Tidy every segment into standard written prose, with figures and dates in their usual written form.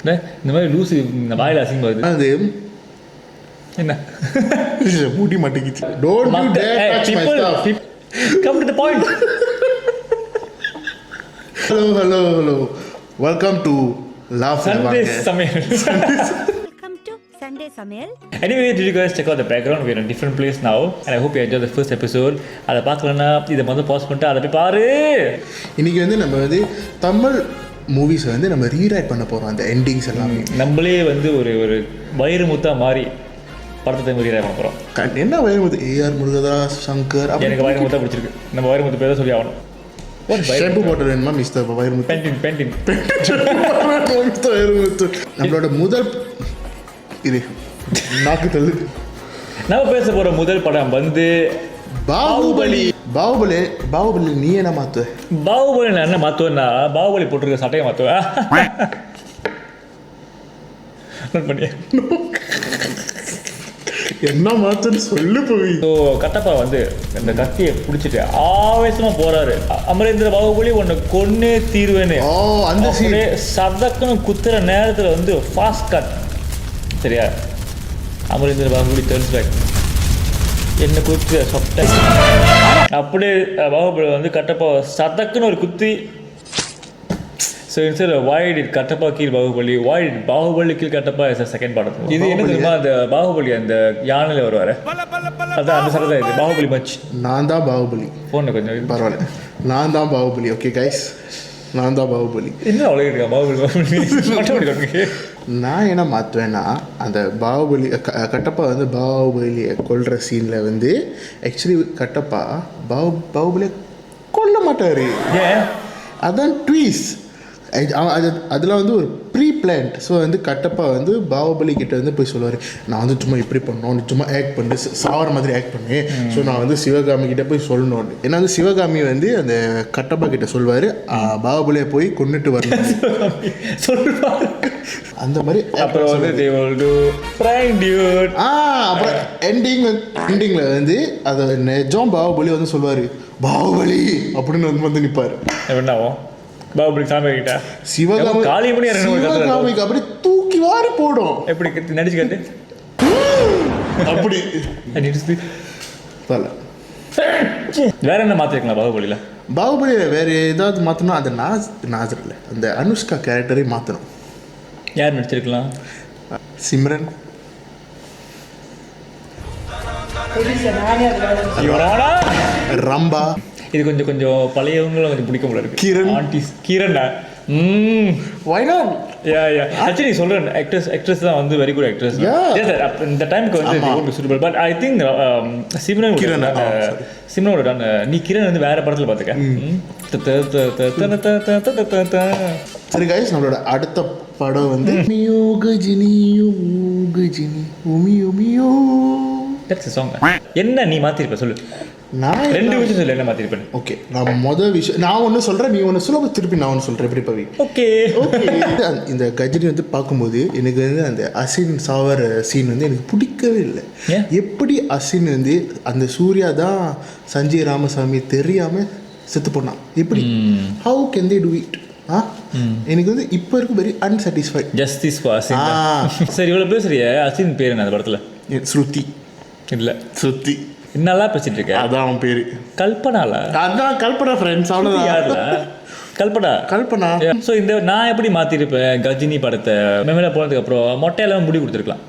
இந்த மாதிரி லூசு இந்த வாயில் அசிங்கம் வருது. அது என்ன மூடி மாட்டேங்குச்சு. Don't you dare touch my stuff. Come to the point. Hello. Welcome to Laugh Sunday Samayal. Welcome to Sunday Samayal. Anyway, did you guys check out the background? We're in a different place now, and I hope you enjoyed the first episode. அதை பார்க்கலன்னா இதை வந்து pass பண்ணிட்டு அதை போய் பாரு. இன்னைக்கு வந்து நம்ம வந்து தமிழ் மூவிஸ் வந்து நம்ம ரீரைட் பண்ண போகிறோம். அந்த எண்டிங்ஸ் எல்லாமே நம்மளே வந்து ஒரு வைரமுத்தா மாதிரி படத்தை ரீரைட் பண்ண போகிறோம். என்ன வைரமுத்து? ஏஆர் முருகதாஸ், சங்கர். எனக்கு வைரமுத்தா பிடிச்சிருக்கு. நம்ம வைரமுத்து பேர் தான் சொல்லி ஆகணும். ஷாம்பு பாட்டில் வேணுமா mister Vairamuthu? Painting mister Vairamuthu. நம்மளோட முதல் இது நாக்கு தள்ளு. நம்ம பேச போகிற முதல் படம் வந்து பாகுபலி. பாகுபலி நீ என்ன மாத்துவ? பாகுபலி நான் என்ன மாற்றுவேன்னா பாகுபலி போட்டிருக்க சட்டையை மாற்றுவேன். என்ன மாத்துன்னு சொல்லு போய். ஸோ கட்டப்பா வந்து இந்த கத்தியை பிடிச்சிட்டு ஆவேசமாக போகிறாரு. அமரேந்திர பாகுபலி உன்னை கொன்னே தீர்வேன்னு அந்த சதக்குன்னு குத்துற நேரத்தில் வந்து ஃபாஸ்ட் கட். சரியா? அமரேந்திர பாகுபலி டர்ன்ஸ் பேக், என்ன குத்து சொட்ட அப்படியே பாகுபலி வந்து கட்டப்பா சதக்குன்னு ஒரு குத்தி. So instead why did Kattappa கீழ் பாகுபலி, why did பாகுபலி கீழ் கட்டப்பா இஸ் செகண்ட் படம். இது என்ன தெரியுமா? அந்த பாகுபலி அந்த யானையில் வருவார், அதான் அந்த சரதா. இது பாகுபலி மச். நான் தான் பாகுபலி. ஃபோனில் கொஞ்சம் பரவாயில்ல, நான் தான் பாகுபலி. ஓகே கைஸ், நான் தான் பாகுபலி. என்ன அவ்வளோ பாகுபலி. நான் என்ன மாற்றுவேன்னா, அந்த பாகுபலி கட்டப்பா வந்து பாகுபலியை கொல்ற சீனில் வந்து ஆக்சுவலி கட்டப்பா பாகுபலியை கொல்ல மாட்டார். ஏன்? அதான் ட்வீஸ். அதில் வந்து ஒரு ப்ரீ பிளான்ட். ஸோ வந்து கட்டப்பா வந்து பாகுபலி கிட்ட வந்து போய் சொல்லுவார், நான் வந்து சும்மா இப்படி பண்ணோம், நீ சும்மா ஆக்ட் பண்ணு, சாவர மாதிரி ஆக்ட் பண்ணு. ஸோ நான் வந்து சிவகாமி கிட்ட போய் சொல்லணும். ஏன்னா வந்து சிவகாமி வந்து அந்த கட்டப்பா கிட்ட சொல்வார், பாகுபலியை போய் கொண்டுட்டு வரணும் அந்த மாதிரி. அப்புறம் வந்து அப்புறம் எண்டிங்கில் வந்து அதை நெஜம் பாகுபலி வந்து சொல்வார், பாகுபலி அப்படின்னு வந்து நிற்பார். என்ன ஆகும்? பாகுபலி சாமி கிட்ட சிவகாமி சிவகாமிக்கு அப்படி தூக்கி வாரி போடும். எப்படி நடிச்சு காட்டு அப்படி வேற என்ன மாத்திருக்கலாம் பாகுபலியில? பாகுபலியில வேற ஏதாவது மாற்றணும். அந்த நாசர் இல்லை, அந்த அனுஷ்கா கேரக்டரை மாற்றணும். யார் நடிச்சிருக்கலாம்? சிம்ரன். ரம்பா. இது கொஞ்சம் பழையவங்களும் கொஞ்சம் பிடிக்க முடியாது. கிரண். கிரணா? Why not? ஆக்சுவலி சொல்றேன், ஆக்ட்ரஸ் தான் வந்து வெரி குட் ஆக்ட்ரஸ். இந்த டைமுக்கு வந்து சூட்டபிள். பட் ஐ திங்க் சிம்ரனோட டன். நீ கிரண் வந்து வேற படத்துல பார்த்துக்க. சரி கைஸ், நம்மளோட அடுத்த படம் வந்து என்ன நீ மாத்திருப்ப சொல்லு. நான் ரெண்டு விஷயம் சொல்லு, என்ன மாத்திருப்பேன். ஓகே, நான் முதல் விஷயம் நான் ஒன்று சொல்கிறேன், நீ ஒன்று சொல்ல, திருப்பி நான் ஒன்று சொல்கிறேன். எப்படி பவி? ஓகே. இந்த கஜினி வந்து பார்க்கும்போது எனக்கு வந்து அந்த அசின் சாவர சீன் வந்து எனக்கு பிடிக்கவே இல்லை. எப்படி அசின் வந்து அந்த சூர்யா தான் சஞ்சய் ராமசாமி தெரியாமல் செத்து போனான், எப்படி? How can they do it? எனக்கு வந்து இப்போ இருக்கும் very unsatisfied. Justice for Asin. சரி, இவ்வளோ பேசுறிய. அசின் பேர் என்ன அந்த படத்தில்? ஸ்ருதி. இல்லை, ஸ்ருதி. என்னெல்லாம் பேசிட்டு இருக்க? அதான் அவன் பேரு. கல்பனால? அதான் கல்பனா ஃப்ரெண்ட்ஸ். அவ்வளோதான். யாருல? கல்பனா. ஸோ இந்த நான் எப்படி மாற்றிருப்பேன் கஜினி படத்தை? மெமரியில் போனதுக்கு அப்புறம் மொட்டையெல்லாம் முடி கொடுத்துருக்கலாம்.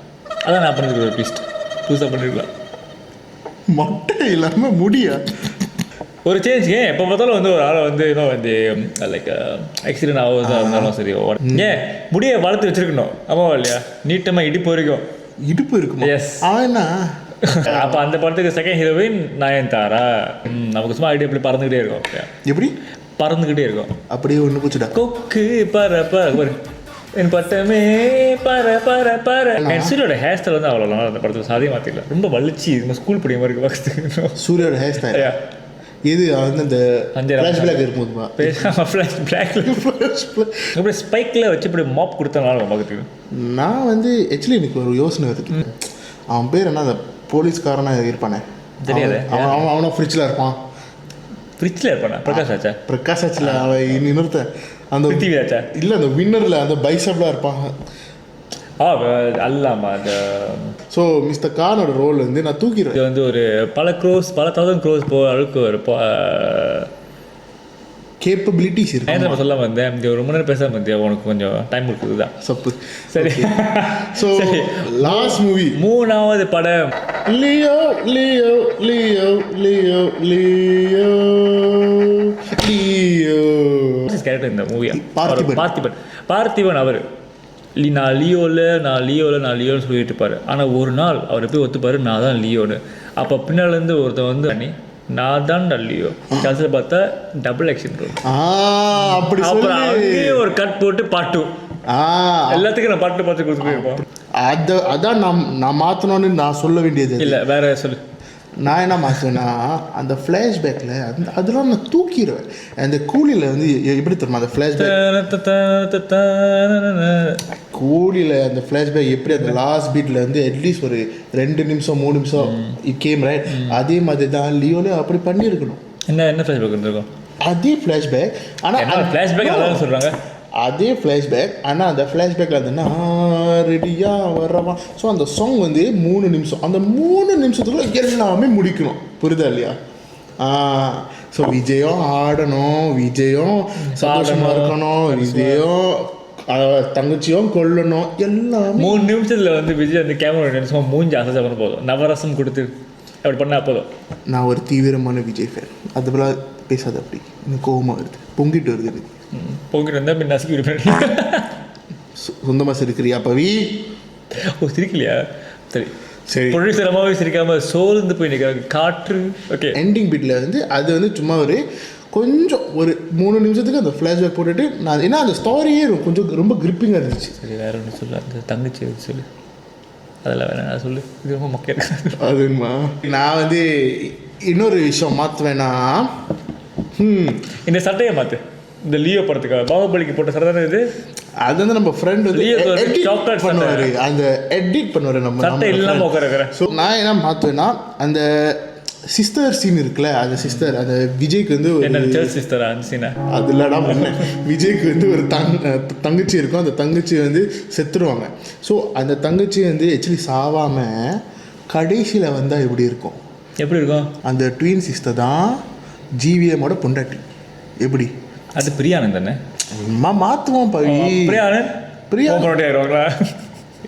அதான் நான் பண்ணிருக்கேன். ஒரு ட்விஸ்ட் புதுசாக பண்ணிருக்கலாம். மொட்டை இல்லாமல் முடியா? ஒரு சேஞ்ச். ஏன் எப்போ பார்த்தாலும் வந்து ஒரு ஆளை வந்து இன்னும் வந்து லைக் ஆக்சிடென்ட் ஆகுதா இருந்தாலும் சரி, ஏன் முடியை வளர்த்து வச்சிருக்கணும். ஆமாவா இல்லையா? நீட்டமாக இடுப்பு வரைக்கும். இடுப்பு இருக்கும். எஸ். அவனா அப்போ அந்த படத்துக்கு செகண்ட் ஹீரோயின் நயன்தாரா. நமக்கு சும்மா ஐடியா எப்படி பறந்துக்கிட்டே இருக்கும். எப்படி பறந்துக்கிட்டே இருக்கும்? அப்படியே ஒன்று போச்சுடா. கொக்கு பர என் பட்டமே பர என் சூரியோட ஹேர் ஸ்டைல் வந்து அவ்வளோ அந்த படத்தில் சாதியம் மாற்றிடல. ரொம்ப வலிச்சு நம்ம ஸ்கூல் படிக்க மாதிரி பார்த்து. சூரியோட ஹேர் ஸ்டைல் இது வந்து அந்த ஃப்ளாஷ்பேக் இருக்கும்போதுமா அப்படியே ஸ்பைக்கில் வச்சு இப்படி மாப் கொடுத்தனால பார்க்குறதுக்கு. நான் வந்து ஆக்சுவலி எனக்கு ஒரு யோசனை வருது. அவன் பேர் என்ன? அந்த போலீஸ்காரனாக இருப்பானே, தெரியாது. அவனும் ஃப்ரிட்ஜில் இருப்பான். பிரிட்ஜில் இருப்பானா பிரகாஷ் ஆச்சா பிரகாஷ் ஆச்சுல அவன் இன்னொருத்த அந்த பிருத்திவி ஆச்சா இல்லை அந்த வின்னரில் அந்த பைசப்லாம் இருப்பாங்க. அல்லாமா அந்த ஸோ மிஸ்டர் கானோட ரோல் வந்து நான் தூக்கிடுவேன். இது வந்து ஒரு பல 1000 crores போகிற அளவுக்கு ஒரு கேப்பபிலிட்டிஸ் இருக்கு. நம்ம சொல்ல வந்தேன் இந்த ஒரு மணி நேரம் பேசாம இருந்தியா உனக்கு கொஞ்சம் டைம் கொடுக்குது தான் சப்பு. சரி. ஸோ லாஸ்ட் மூவி 3வது படம் Leo Leo Leo Leo Leo Leo character இந்த மூவியா பார்த்திபன். பார்த்திபன் அவர் நான் லியோன்னு சொல்லிட்டு இருப்பாரு. ஆனால் ஒரு நாள் அவர் போய் ஒத்துப்பாரு நான் தான் லியோன்னு. அப்போ பின்னாலேருந்து ஒருத்தன் வந்து அண்ணி நான் தான் லியோ கடைசியில் பார்த்தா டபுள் ஆக்ஷன் ரோல். அப்படி அப்புறம் அங்கேயே ஒரு கட் போட்டு பாட்டு எல்லாத்துக்கும் நான் பாட்டு கொடுத்துருப்போம். அதான் நான் மாற்றணும்னு நான் சொல்ல வேண்டியது இல்லை வேற சொல்லு. நான் என்ன மாற்றுவேன்னா அந்த ஃப்ளாஷ்பேக்கில் அதெல்லாம் நான் தூக்கிடுவேன். அந்த கூலியில் வந்து எப்படி தெரியுமா அந்த ஃப்ளாஷ்பேக் கூலியில் அந்த ஃப்ளாஷ்பேக் எப்படி அந்த லாஸ்ட் பீட்டில் வந்து அட்லீஸ்ட் ஒரு 2 நிமிஷம் 3 நிமிஷம் கேம் ரைட் அதே மாதிரி தான் லியோவில் அப்படி பண்ணியிருக்கணும். என்ன ஃப்ளாஷ்பேக் இருந்திருக்கும் அதே ஃப்ளாஷ்பேக். ஆனால் ஃப்ளாஷ்பேக் அதான் சொல்கிறாங்க அதே ஃப்ளாஷ்பேக். ஆனால் அந்த ஃப்ளாஷ்பேக்கில் வந்து ரெடியாக வர்றவா. ஸோ அந்த சாங் வந்து 3 நிமிஷம். அந்த 3 நிமிஷத்துக்குள்ள எல்லாமே முடிக்கணும். புரியுதா இல்லையா? ஸோ விஜயும் ஆடணும், விஜயும் சந்தோஷமாக இருக்கணும், விஜயும் தங்கச்சியும் கொல்லணும், எல்லாமே 3 நிமிஷத்தில் வந்து விஜய் அந்த கேமரா நிமிஷமாக மூஞ்சி அசைச்சா பண்ண போதும். நவரசம் கொடுத்து அப்படி பண்ணால் போதும். நான் ஒரு தீவிரமான விஜய் ஃபேன். அது போல பேசாத அப்படி எனக்கு கோபமாக வருது, பொங்கிட்டு வருது. பொங்கிட்டு வந்தால் பின் நசுக்கி விடுப்பேன். சொந்தமாக சிரிக்கிறியா பவி? சிரிக்கலையா? சரி சரி. ப்ரொடியூசரமாகவே சிரிக்காம சோர்ந்து போய் நிற்கிறாங்க காற்று. ஓகே எண்டிங் பீட்டில் வந்து அது வந்து சும்மா ஒரு கொஞ்சம் ஒரு 3 நிமிஷத்துக்கு அந்த ஃப்ளாஷ்பேக் போட்டுட்டு நான் ஏன்னா அந்த ஸ்டோரியே கொஞ்சம் ரொம்ப கிரிப்பிங்காக இருந்துச்சு. சரி வேற ஒன்று சொல்லு. அந்த தங்கச்சி சொல்லு. அதெல்லாம் வேணாம் நான் சொல்லு. இது ரொம்ப மொக்கையாக இருக்கு. அதுமா நான் வந்து இன்னொரு விஷயம் மாற்றுவேன்னா இந்த சட்டையை மாற்று. இந்த லியோ படத்துக்காக பாகுபலிக்கு போட்ட சட்டை தானே இது. அது வந்து நம்ம ஃப்ரெண்ட் வந்து சாக்லேட் பண்ணுவார், அந்த எடிட் பண்ணுவார் நம்ம சட்டை இல்லாமல் உட்கார. ஸோ நான் என்ன மாற்றுவேன்னா அந்த சிஸ்டர் சீன் இருக்குல்ல, அந்த சிஸ்டர் அந்த விஜய்க்கு வந்து ஒரு சிஸ்டர் அந்த சீனை அது இல்லடா விஜய்க்கு வந்து ஒரு தங்கச்சி இருக்கும். அந்த தங்கச்சி வந்து செத்துருவாங்க. ஸோ அந்த தங்கச்சி வந்து ஆக்சுவலி சாவாமல் கடைசியில் வந்தால் எப்படி இருக்கும்? எப்படி இருக்கும்? அந்த ட்வின் சிஸ்டர் தான் ஜிவிஎம்மோட பொண்டாட்டி. எப்படி? அது பிரியானந்த் தானே? மாற்றுவோம் பவி. பிரியா ஆயிடுவாங்களா?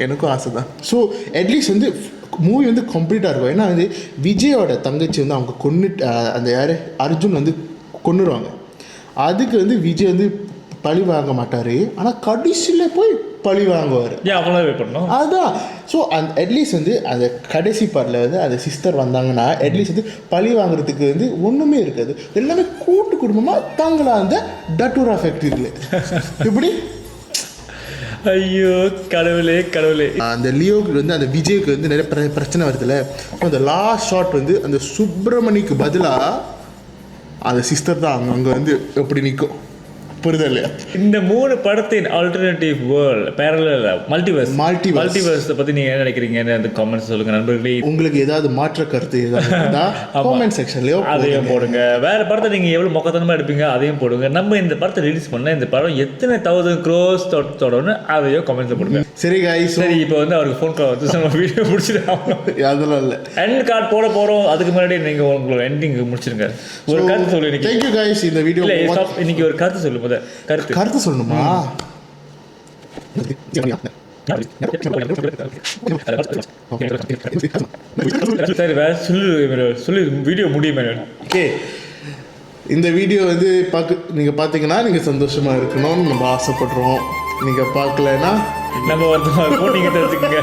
எனக்கும் ஆசை தான். ஸோ அட்லீஸ்ட் வந்து மூவி வந்து கம்ப்ளீட்டாக இருக்கும். ஏன்னா வந்து விஜயோட தங்கச்சி வந்து அவங்க அந்த யார் அர்ஜுன் வந்து கொன்னுருவாங்க. அதுக்கு வந்து விஜய் வந்து பழி வாங்க மாட்டார். ஆனால் கடைசியில் போய் பழி வாங்குவார். அதுதான். ஸோ அந்த அட்லீஸ்ட் வந்து அந்த கடைசி பார்ட்டில் வந்து அந்த சிஸ்டர் வந்தாங்கன்னா அட்லீஸ்ட் வந்து பழி வாங்குறதுக்கு வந்து ஒன்றுமே இருக்காது. எல்லாமே கூட்டு குடும்பமாக தாங்களா அந்த டட்டூரா ஃபேக்ட்ரியில் இப்படி. ஐயோ கடவுளே கடவுளே. அந்த லியோக்கு வந்து அந்த விஜய்க்கு வந்து நிறைய பிரச்சனை வருதுல்ல. அந்த லாஸ்ட் ஷாட் வந்து அந்த சுப்பிரமணிக்கு பதிலாக அந்த சிஸ்டர் தான் அங்கே வந்து எப்படி நிற்கும். புரியுதா இல்லையா? இந்த 3 படத்தின் ஆல்டர்னேட்டிவ் வேர்ல்ட் பேரலல் மல்டிவர்ஸ் பற்றி நீங்கள் என்ன நினைக்கிறீங்கன்னு அந்த காமெண்ட்ஸ் சொல்லுங்கள் நண்பர்களே. உங்களுக்கு ஏதாவது மாற்ற கருத்து ஏதாவது காமெண்ட் செக்ஷன்லையோ அதையும் போடுங்க. வேறு படத்தை நீங்கள் எவ்வளோ மொக்கத்தனமாக எடுப்பீங்க அதையும் போடுங்க. நம்ம இந்த படத்தை ரிலீஸ் பண்ணால் இந்த படம் எத்தனை 1000 crores தொடர்னு அதையும் காமெண்ட்ஸை போடுங்க. சரி guys, சரி இப்போ வந்து அவருக்கு ஃபோன் கால் வந்து நம்ம வீடியோ முடிச்சிடும். அதெல்லாம் இல்லை, எண்ட் கார்டு போட போகிறோம். அதுக்கு முன்னாடி நீங்கள் உங்களோட எண்டிங் முடிச்சிருங்க. ஒரு கருத்து சொல்லி தேங்க்யூ guys. இந்த வீடியோ இன்னைக்கு ஒரு கருத்து சொல்லும்போது கருத்து சொல்லணுமா? சரி வேற சொல்லு வீடியோ முடியுமே. ஓகே, இந்த வீடியோ வந்து நீங்கள் பார்த்தீங்கன்னா நீங்கள் சந்தோஷமாக இருக்கணும்னு நம்ம ஆசைப்படுறோம். நீங்கள் பார்க்கலன்னா நம்ம வந்து போட்டிங்க தெரிஞ்சுக்கங்க.